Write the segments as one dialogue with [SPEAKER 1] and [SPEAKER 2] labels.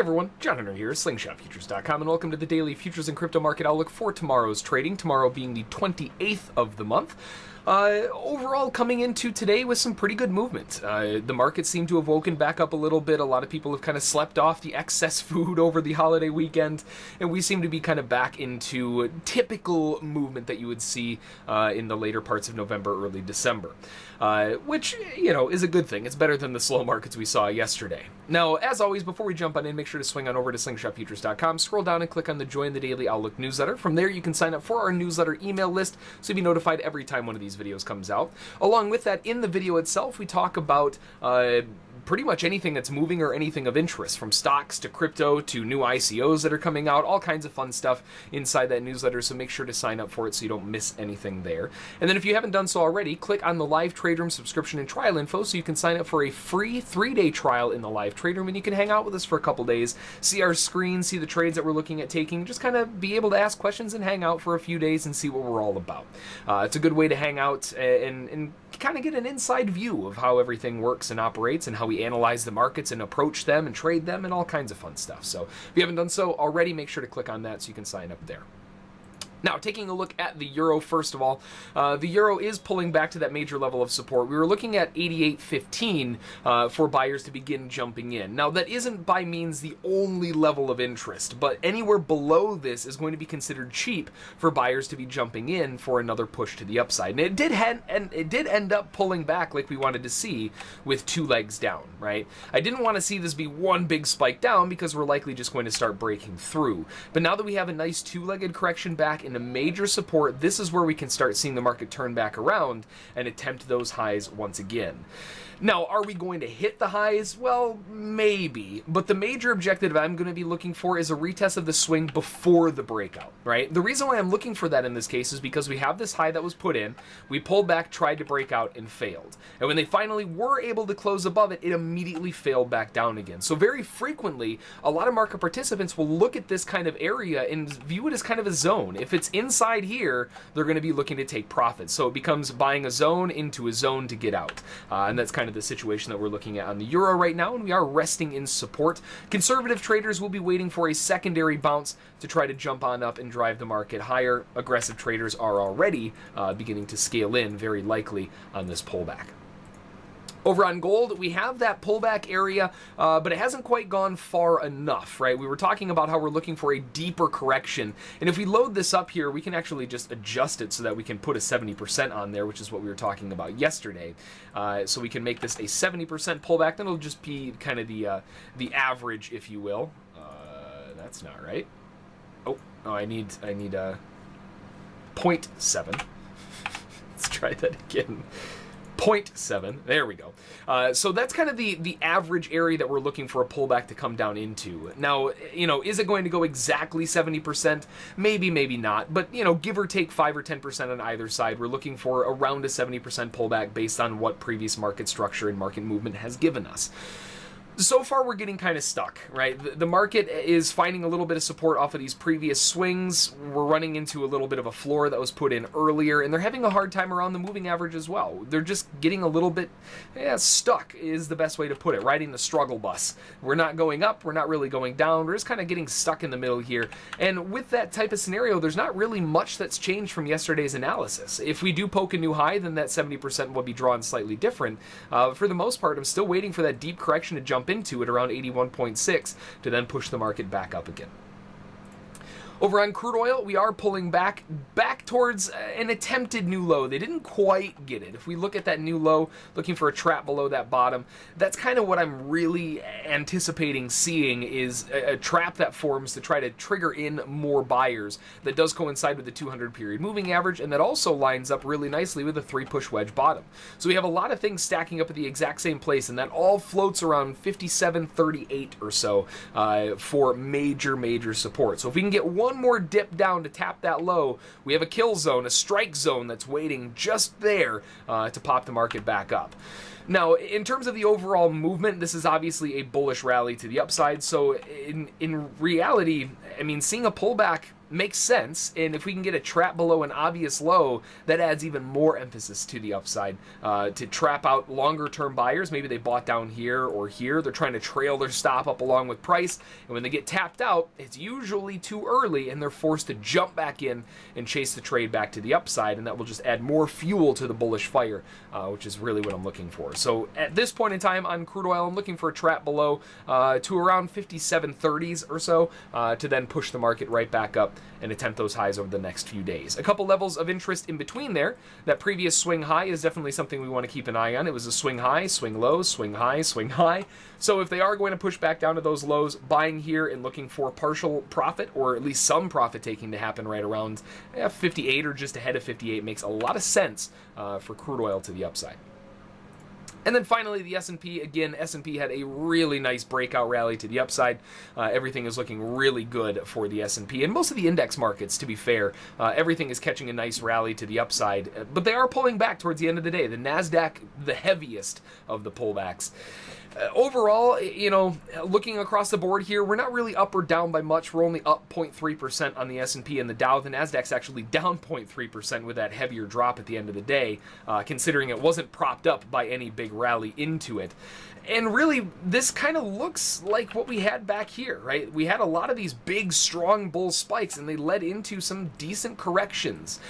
[SPEAKER 1] everyone, John Hunter here, slingshotfutures.com, and welcome to the daily futures and crypto market outlook for tomorrow's trading, tomorrow being the 28th of the month. Overall, coming into today with some pretty good movement. The market seemed to have woken back up a little bit. A lot of people have kind of slept off the excess food over the holiday weekend, and we seem to be kind of back into typical movement that you would see in the later parts of November, early December, which, you know, is a good thing. It's better than the slow markets we saw yesterday. Now, as always, before we jump on in, make sure to swing on over to slingshotfutures.com, scroll down and click on the Join the Daily Outlook newsletter. From there, you can sign up for our newsletter email list, so you'll be notified every time one of these videos comes out. Along with that, in the video itself, we talk about pretty much anything that's moving or anything of interest, from stocks to crypto to new ICOs that are coming out, all kinds of fun stuff inside that newsletter, so make sure to sign up for it so you don't miss anything there. And then if you haven't done so already, click on the live trade room subscription and trial info so you can sign up for a free 3-day trial in the live trade room, and you can hang out with us for a couple days, see our screen, see the trades that we're looking at taking, just kind of be able to ask questions and hang out for a few days and see what we're all about. It's a good way to hang out and kind of get an inside view of how everything works and operates and how we analyze the markets and approach them and trade them and all kinds of fun stuff. So if you haven't done so already, make sure to click on that so you can sign up there. Now, taking a look at the euro, first of all, the euro is pulling back to that major level of support. We were looking at 88.15 for buyers to begin jumping in. Now, that isn't by means the only level of interest, but anywhere below this is going to be considered cheap for buyers to be jumping in for another push to the upside. And it did end up pulling back like we wanted to see, with two legs down, right? I didn't want to see this be one big spike down because we're likely just going to start breaking through. But now that we have a nice two-legged correction back in a major support, this is where we can start seeing the market turn back around and attempt those highs once again. Now, are we going to hit the highs? Well, maybe. But the major objective I'm going to be looking for is a retest of the swing before the breakout, right? The reason why I'm looking for that in this case is because we have this high that was put in, we pulled back, tried to break out, and failed. And when they finally were able to close above it, it immediately failed back down again. So very frequently, a lot of market participants will look at this kind of area and view it as kind of a zone. If it's inside here, they're going to be looking to take profits. So it becomes buying a zone into a zone to get out. And that's kind of the situation that we're looking at on the euro right now, and we are resting in support. Conservative traders will be waiting for a secondary bounce to try to jump on up and drive the market higher. Aggressive traders are already beginning to scale in, very likely, on this pullback. Over on gold, we have that pullback area, but it hasn't quite gone far enough, right? We were talking about how we're looking for a deeper correction, and if we load this up here, we can actually just adjust it so that we can put a 70% on there, which is what we were talking about yesterday. So we can make this a 70% pullback. Then it'll just be kind of the average, if you will. That's not right. Oh, I need 0.7. Let's try that again. 0.7. There we go. So that's kind of the average area that we're looking for a pullback to come down into. Now, you know, is it going to go exactly 70%? Maybe, maybe not. But, you know, give or take 5 or 10% on either side, we're looking for around a 70% pullback based on what previous market structure and market movement has given us. So far, we're getting kind of stuck, right? The market is finding a little bit of support off of these previous swings. We're running into a little bit of a floor that was put in earlier, and they're having a hard time around the moving average as well. They're just getting a little bit stuck is the best way to put it, riding the struggle bus. We're not going up, we're not really going down, we're just kind of getting stuck in the middle here. And with that type of scenario, there's not really much that's changed from yesterday's analysis. If we do poke a new high, then that 70% will be drawn slightly different. For the most part, I'm still waiting for that deep correction to jump into it around 81.6 to then push the market back up again. Over on crude oil, we are pulling back towards an attempted new low. They didn't quite get it. If we look at that new low, looking for a trap below that bottom, that's kind of what I'm really anticipating seeing, is a trap that forms to try to trigger in more buyers. That does coincide with the 200 period moving average, and that also lines up really nicely with a 3-push wedge bottom. So we have a lot of things stacking up at the exact same place, and that all floats around 57.38 or so for major support. So if we can get one more dip down to tap that low, we have a kill zone, a strike zone that's waiting just there to pop the market back up. Now, in terms of the overall movement, this is obviously a bullish rally to the upside. So in reality, I mean, seeing a pullback makes sense, and if we can get a trap below an obvious low, that adds even more emphasis to the upside to trap out longer term buyers. Maybe they bought down here or here, they're trying to trail their stop up along with price, and when they get tapped out, it's usually too early and they're forced to jump back in and chase the trade back to the upside, and that will just add more fuel to the bullish fire, which is really what I'm looking for. So at this point in time on crude oil, I'm looking for a trap below to around 57.30s or so to then push the market right back up and attempt those highs over the next few days. A couple levels of interest in between there. That previous swing high is definitely something we want to keep an eye on. It was a swing high, swing low, swing high, swing high. So if they are going to push back down to those lows, buying here and looking for partial profit, or at least some profit taking to happen right around 58 or just ahead of 58 makes a lot of sense for crude oil to the upside. And then finally, the S&P. Again, S&P had a really nice breakout rally to the upside. Everything is looking really good for the S&P. And most of the index markets, to be fair, everything is catching a nice rally to the upside. But they are pulling back towards the end of the day. The NASDAQ, the heaviest of the pullbacks. Overall, you know, looking across the board here, we're not really up or down by much. We're only up 0.3% on the S&P and the Dow. The NASDAQ's actually down 0.3% with that heavier drop at the end of the day, considering it wasn't propped up by any big rally into it. And really, this kind of looks like what we had back here, right? We had a lot of these big, strong bull spikes, and they led into some decent corrections.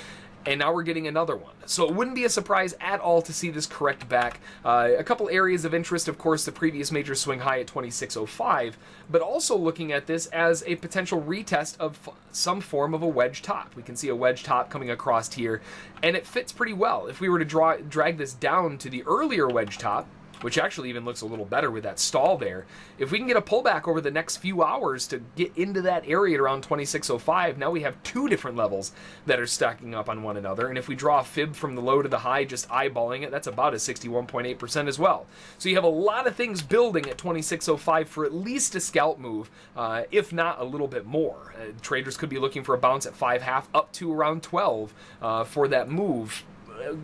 [SPEAKER 1] And now we're getting another one. So it wouldn't be a surprise at all to see this correct back. A couple areas of interest, of course, the previous major swing high at 26.05, but also looking at this as a potential retest of some form of a wedge top. We can see a wedge top coming across here, and it fits pretty well. If we were to drag this down to the earlier wedge top, which actually even looks a little better with that stall there. If we can get a pullback over the next few hours to get into that area at around 26.05, now we have two different levels that are stacking up on one another. And if we draw a fib from the low to the high, just eyeballing it, that's about a 61.8% as well. So you have a lot of things building at 26.05 for at least a scalp move, if not a little bit more. Traders could be looking for a bounce at 5.5 up to around 12 for that move,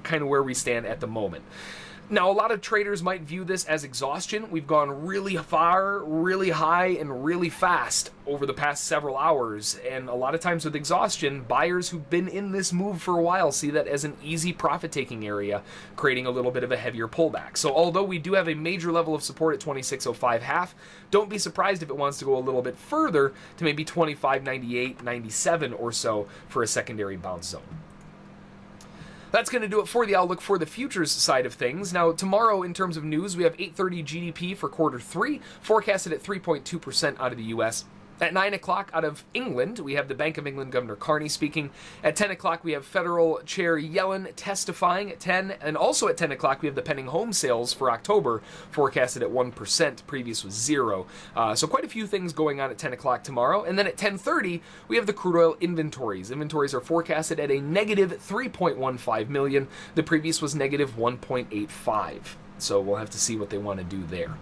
[SPEAKER 1] kind of where we stand at the moment. Now, a lot of traders might view this as exhaustion. We've gone really far, really high, and really fast over the past several hours. And a lot of times with exhaustion, buyers who've been in this move for a while see that as an easy profit-taking area, creating a little bit of a heavier pullback. So although we do have a major level of support at 26.05 half, don't be surprised if it wants to go a little bit further to maybe 25.98, 97 or so for a secondary bounce zone. That's going to do it for the outlook for the futures side of things. Now, tomorrow, in terms of news, we have 8:30 GDP for Q3, forecasted at 3.2% out of the U.S. At 9 o'clock out of England, we have the Bank of England Governor Carney speaking. At 10 o'clock, we have Federal Chair Yellen testifying at 10. And also at 10 o'clock, we have the pending home sales for October, forecasted at 1%. Previous was 0. So quite a few things going on at 10 o'clock tomorrow. And then at 10:30, we have the crude oil inventories. Inventories are forecasted at a negative 3.15 million. The previous was negative 1.85. So we'll have to see what they want to do there.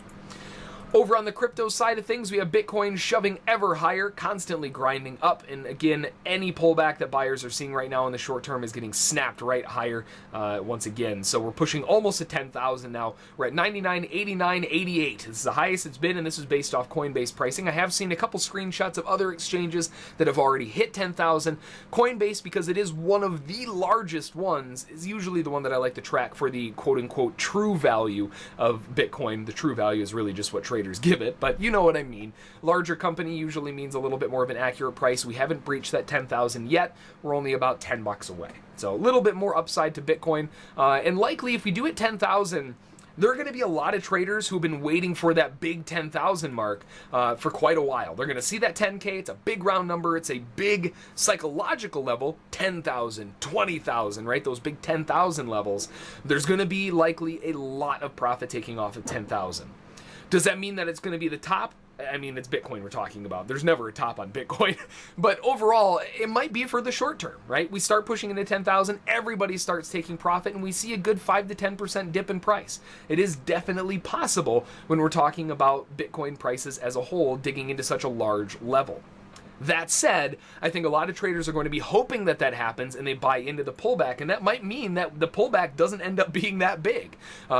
[SPEAKER 1] Over on the crypto side of things, we have Bitcoin shoving ever higher, constantly grinding up. And again, any pullback that buyers are seeing right now in the short term is getting snapped right higher once again. So we're pushing almost to 10,000 now. We're at 99.8988. This is the highest it's been, and this is based off Coinbase pricing. I have seen a couple screenshots of other exchanges that have already hit 10,000. Coinbase, because it is one of the largest ones, is usually the one that I like to track for the quote-unquote true value of Bitcoin. The true value is really just what traders give it, but you know what I mean. Larger company usually means a little bit more of an accurate price. We haven't breached that 10,000 yet. We're only about $10 away. So a little bit more upside to Bitcoin. And likely if we do hit 10,000, there are going to be a lot of traders who've been waiting for that big 10,000 mark for quite a while. They're going to see that 10K. It's a big round number. It's a big psychological level, 10,000, 20,000, right? Those big 10,000 levels. There's going to be likely a lot of profit taking off of 10,000. Does that mean that it's going to be the top? I mean, it's Bitcoin we're talking about. There's never a top on Bitcoin. But overall, it might be for the short term, right? We start pushing into 10,000, everybody starts taking profit, and we see a good 5 to 10% dip in price. It is definitely possible when we're talking about Bitcoin prices as a whole digging into such a large level. That said, I think a lot of traders are going to be hoping that that happens and they buy into the pullback, and that might mean that the pullback doesn't end up being that big.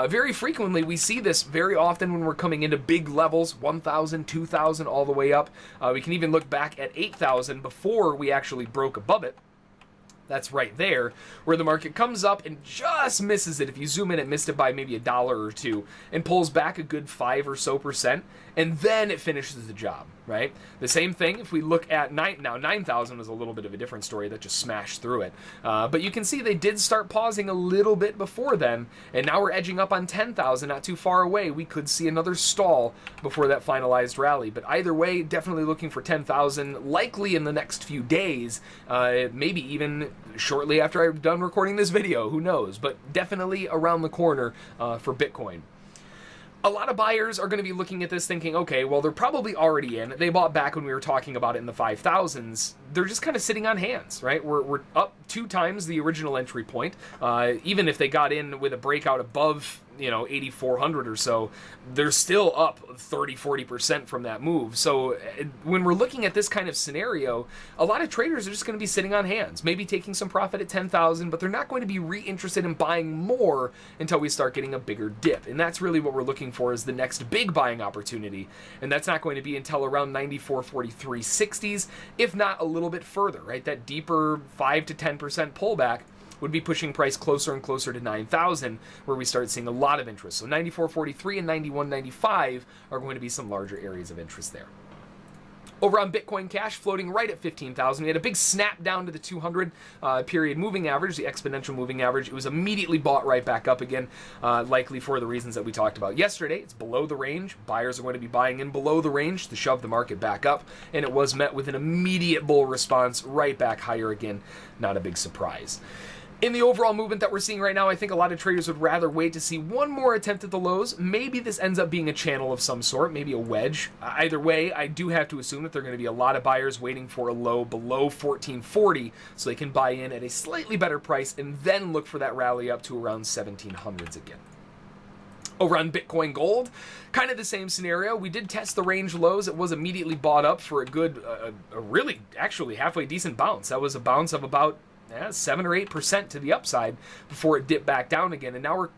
[SPEAKER 1] Very frequently, we see this very often when we're coming into big levels, 1,000, 2,000, all the way up. We can even look back at 8,000 before we actually broke above it. That's right there, where the market comes up and just misses it. If you zoom in, it missed it by maybe $1 or $2 and pulls back a good 5% or so, and then it finishes the job, right? The same thing if we look at 9,000 was a little bit of a different story that just smashed through it. But you can see they did start pausing a little bit before then, and now we're edging up on 10,000, not too far away. We could see another stall before that finalized rally. But either way, definitely looking for 10,000, likely in the next few days, maybe even shortly after I'm done recording this video, who knows, but definitely around the corner for Bitcoin. A lot of buyers are going to be looking at this thinking, okay, well, they're probably already in. They bought back when we were talking about it in the 5,000s. They're just kind of sitting on hands, right? We're up 2 times the original entry point. Even if they got in with a breakout above, 8,400 or so, they're still up 30-40% from that move. So when we're looking at this kind of scenario, a lot of traders are just going to be sitting on hands, maybe taking some profit at 10,000, but they're not going to be reinterested in buying more until we start getting a bigger dip. And that's really what we're looking for, is the next big buying opportunity. And that's not going to be until around 94.4360s, if not a little bit further, right? That deeper 5 to 10% pullback would be pushing price closer and closer to 9,000, where we start seeing a lot of interest. So 94.43 and 91.95 are going to be some larger areas of interest there. Over on Bitcoin Cash, floating right at 15,000. We had a big snap down to the 200 period moving average, the exponential moving average. It was immediately bought right back up again, likely for the reasons that we talked about yesterday. It's below the range. Buyers are going to be buying in below the range to shove the market back up, and it was met with an immediate bull response right back higher again. Not a big surprise. In the overall movement that we're seeing right now, I think a lot of traders would rather wait to see one more attempt at the lows. Maybe this ends up being a channel of some sort, maybe a wedge. Either way, I do have to assume that there are going to be a lot of buyers waiting for a low below 1440 so they can buy in at a slightly better price and then look for that rally up to around 1700s again. Over on Bitcoin Gold, kind of the same scenario. We did test the range lows. It was immediately bought up for a good, a really, actually halfway decent bounce. That was a bounce of about 7 or 8% to the upside before it dipped back down again. And now we're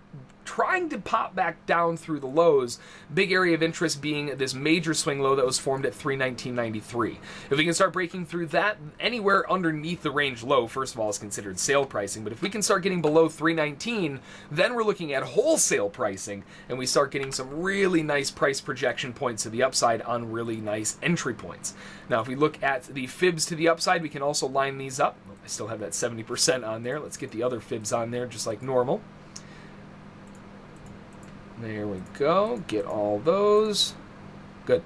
[SPEAKER 1] trying to pop back down through the lows. Big area of interest being this major swing low that was formed at 319.93. If we can start breaking through that, anywhere underneath the range low, first of all, is considered sale pricing. But if we can start getting below 319, then we're looking at wholesale pricing, and we start getting some really nice price projection points to the upside on really nice entry points. Now, if we look at the fibs to the upside, we can also line these up. I still have that 70% on there. Let's get the other fibs on there just like normal. There we go. Get all those. Good.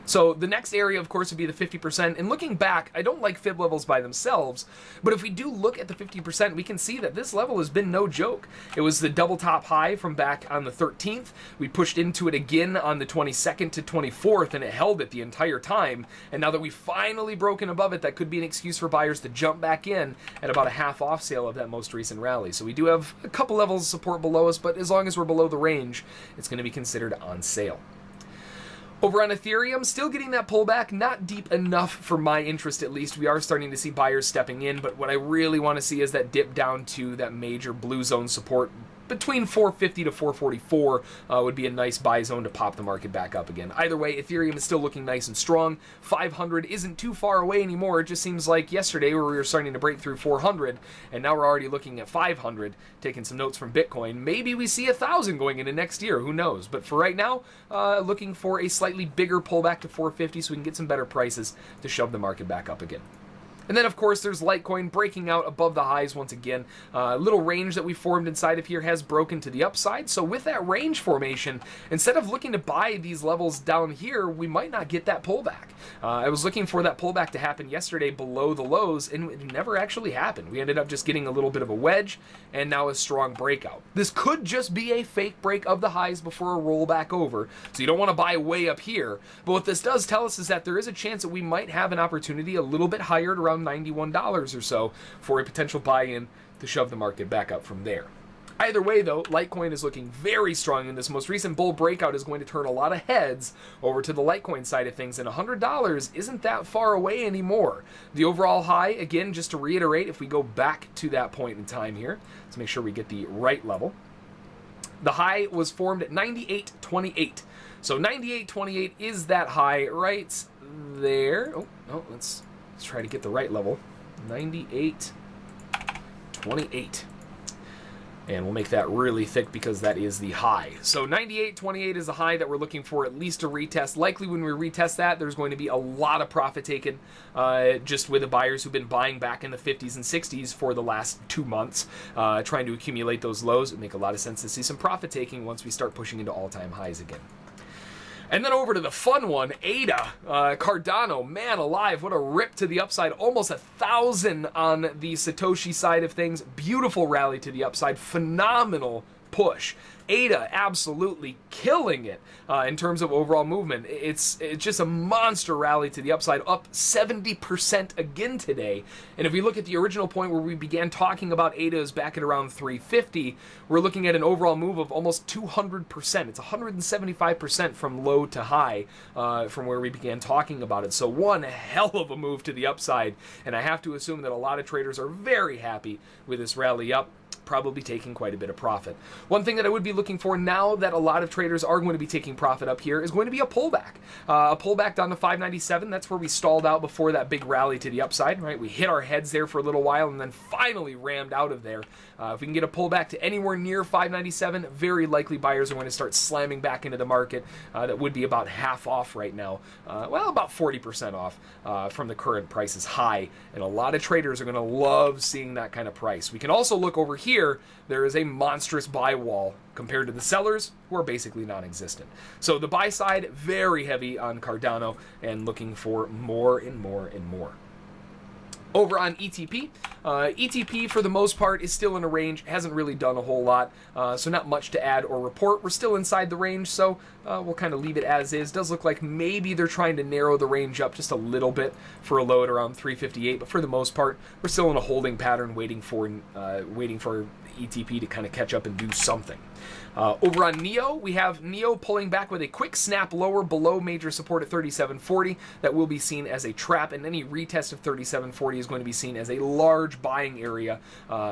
[SPEAKER 1] So the next area, of course, would be the 50%. And looking back, I don't like fib levels by themselves, but if we do look at the 50%, we can see that this level has been no joke. It was the double top high from back on the 13th. We pushed into it again on the 22nd to 24th, and it held it the entire time. And now that we've finally broken above it, that could be an excuse for buyers to jump back in at about a half off sale of that most recent rally. So we do have a couple levels of support below us, but as long as we're below the range, it's going to be considered on sale. Over on Ethereum, still getting that pullback, not deep enough for my interest at least. We are starting to see buyers stepping in, but what I really want to see is that dip down to that major blue zone support. Between 450 to 444 would be a nice buy zone to pop the market back up again. Either way, Ethereum is still looking nice and strong. 500 isn't too far away anymore. It just seems like yesterday where we were starting to break through 400, and now we're already looking at 500, taking some notes from Bitcoin. Maybe we see 1,000 going into next year. Who knows? But for right now, looking for a slightly bigger pullback to 450 so we can get some better prices to shove the market back up again. And then, of course, there's Litecoin breaking out above the highs once again. Little range that we formed inside of here has broken to the upside. So with that range formation, instead of looking to buy these levels down here, we might not get that pullback. I was looking for that pullback to happen yesterday below the lows, and it never actually happened. We ended up just getting a little bit of a wedge, and now a strong breakout. This could just be a fake break of the highs before a rollback over, so you don't want to buy way up here. But what this does tell us is that there is a chance that we might have an opportunity a little bit higher at around $91 or so for a potential buy-in to shove the market back up from there. Either way, though, Litecoin is looking very strong, and this most recent bull breakout is going to turn a lot of heads over to the Litecoin side of things, and $100 isn't that far away anymore. The overall high, again, just to reiterate, if we go back to that point in time here, let's make sure we get the right level. The high was formed at 98.28. So 98.28 is that high right there. Oh, let's try to get the right level. 98.28. And we'll make that really thick because that is the high. So 98.28 is the high that we're looking for at least to retest. Likely when we retest that, there's going to be a lot of profit taken just with the buyers who've been buying back in the 50s and 60s for the last 2 months, trying to accumulate those lows. It would make a lot of sense to see some profit taking once we start pushing into all-time highs again. And then over to the fun one, ADA, Cardano, man alive, what a rip to the upside. Almost 1,000 on the Satoshi side of things. Beautiful rally to the upside, phenomenal push. ADA absolutely killing it in terms of overall movement. It's just a monster rally to the upside, up 70% again today. And if we look at the original point where we began talking about ADAs back at around 350, we're looking at an overall move of almost 200%. It's 175% from low to high from where we began talking about it. So one hell of a move to the upside, and I have to assume that a lot of traders are very happy with this rally up, probably taking quite a bit of profit. One thing that I would be looking for now that a lot of traders are going to be taking profit up here is going to be a pullback. A pullback down to 597. That's where we stalled out before that big rally to the upside, right? We hit our heads there for a little while and then finally rammed out of there. If we can get a pullback to anywhere near 597, very likely buyers are going to start slamming back into the market. That would be about half off right now. Well, about 40% off from the current prices high. And a lot of traders are going to love seeing that kind of price. We can also look over here. There is a monstrous buy wall compared to the sellers, who are basically non-existent. So the buy side, very heavy on Cardano and looking for more and more and more. Over on ETP, ETP for the most part is still in a range, hasn't really done a whole lot, so not much to add or report. We're still inside the range, so we'll kind of leave it as is. Does look like maybe they're trying to narrow the range up just a little bit for a low at around 358, but for the most part, we're still in a holding pattern, waiting for ETP to kind of catch up and do something. Over on NEO, we have NEO pulling back with a quick snap lower below major support at 3740. That will be seen as a trap, and any retest of 3740 is going to be seen as a large buying area,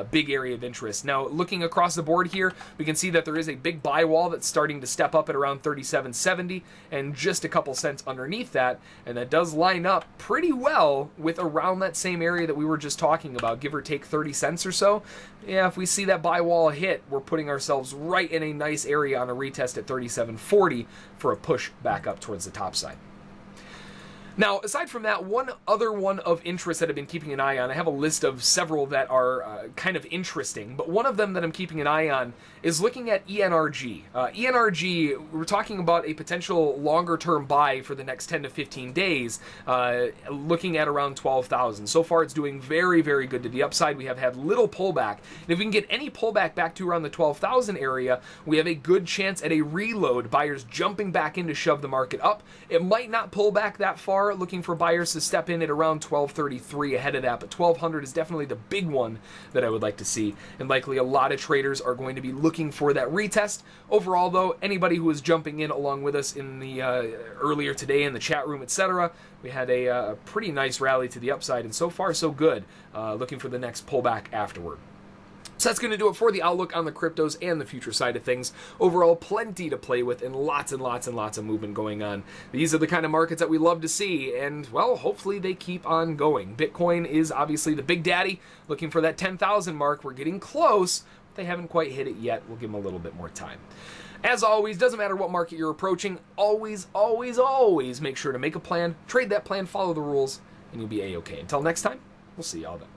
[SPEAKER 1] big area of interest. Now, looking across the board here, we can see that there is a big buy wall that's starting to step up at around 3770, and just a couple cents underneath that, and that does line up pretty well with around that same area that we were just talking about, give or take 30 cents or so. Yeah, if we see that buy wall hit, we're putting ourselves right in a nice area on a retest at 3740 for a push back up towards the top side. Now, aside from that, one other one of interest that I've been keeping an eye on, I have a list of several that are kind of interesting, but one of them that I'm keeping an eye on is looking at ENRG. ENRG, we're talking about a potential longer-term buy for the next 10 to 15 days, looking at around 12,000. So far, it's doing very, very good to the upside. We have had little pullback. And if we can get any pullback back to around the 12,000 area, we have a good chance at a reload, buyers jumping back in to shove the market up. It might not pull back that far, looking for buyers to step in at around 1233 ahead of that, but 1200 is definitely the big one that I would like to see, and likely a lot of traders are going to be looking for that retest. Overall, though, anybody who was jumping in along with us in the earlier today in the chat room, etc., we had a pretty nice rally to the upside, and so far so good. Looking for the next pullback afterward. So that's going to do it for the outlook on the cryptos and the future side of things. Overall, plenty to play with and lots and lots and lots of movement going on. These are the kind of markets that we love to see, and, well, hopefully they keep on going. Bitcoin is obviously the big daddy, looking for that 10,000 mark. We're getting close. They haven't quite hit it yet. We'll give them a little bit more time. As always, doesn't matter what market you're approaching, always, always, always make sure to make a plan, trade that plan, follow the rules, and you'll be A-okay. Until next time, we'll see y'all then.